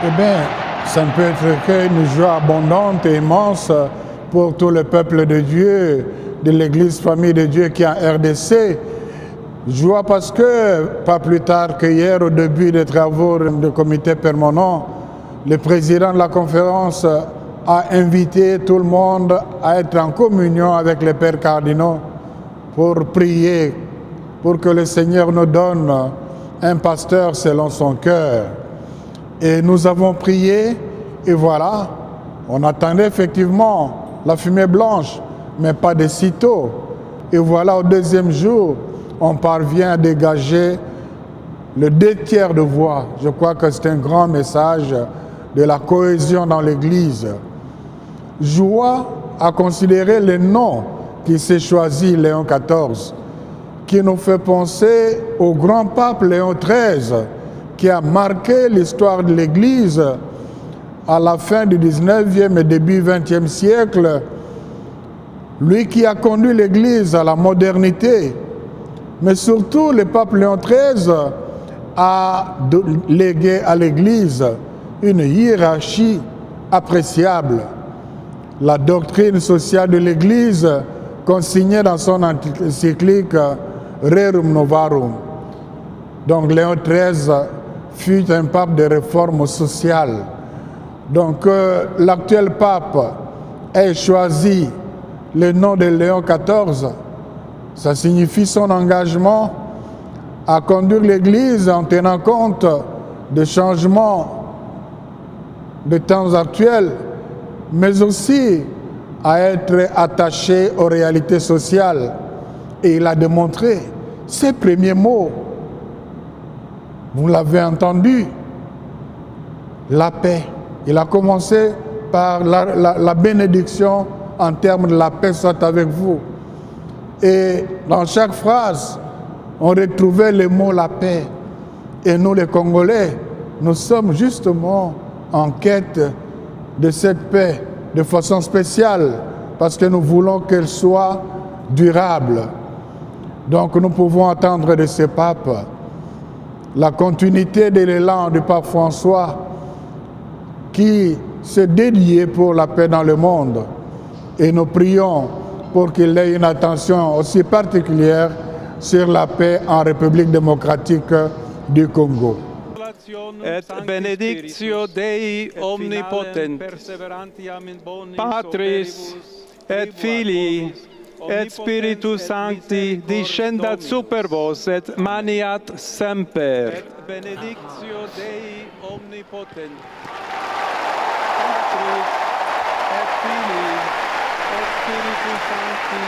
Eh bien, ça ne peut être qu'une joie abondante et immense pour tout le peuple de Dieu, de l'Église Famille de Dieu qui est en RDC. Joie parce que, pas plus tard qu'hier, au début des travaux du comité permanent, le président de la conférence a invité tout le monde à être en communion avec les pères cardinaux pour prier, pour que le Seigneur nous donne un pasteur selon son cœur. Et nous avons prié, et voilà, on attendait effectivement la fumée blanche, mais pas de sitôt. Et voilà, au deuxième jour, on parvient à dégager le 2/3 de voix. Je crois que c'est un grand message de la cohésion dans l'Église. Joie à considérer le nom qui s'est choisi, Léon XIV, qui nous fait penser au grand pape Léon XIII, qui a marqué l'histoire de l'Église à la fin du 19e et début 20e siècle. Lui qui a conduit l'Église à la modernité, mais surtout le pape Léon XIII a légué à l'Église une hiérarchie appréciable. La doctrine sociale de l'Église consignée dans son encyclique Rerum Novarum. Donc Léon XIII fut un pape de réforme sociale. Donc l'actuel pape ait choisi le nom de Léon XIV, ça signifie son engagement à conduire l'Église en tenant compte des changements des temps actuels, mais aussi à être attaché aux réalités sociales. Et il a démontré ses premiers mots. Vous l'avez entendu, la paix. Il a commencé par la bénédiction en termes de la paix soit avec vous. Et dans chaque phrase, on retrouvait le mot la paix. Et nous, les Congolais, nous sommes justement en quête de cette paix de façon spéciale parce que nous voulons qu'elle soit durable. Donc nous pouvons attendre de ce pape la continuité de l'élan du pape François qui s'est dédié pour la paix dans le monde. Et nous prions pour qu'il ait une attention aussi particulière sur la paix en République démocratique du Congo. Et benedictio Dei omnipotent, Patris et Filii et Spiritus Sancti descendat super vos et maniat semper. Et benedictio Dei omnipotent, Patris et Filii et Spiritus Sancti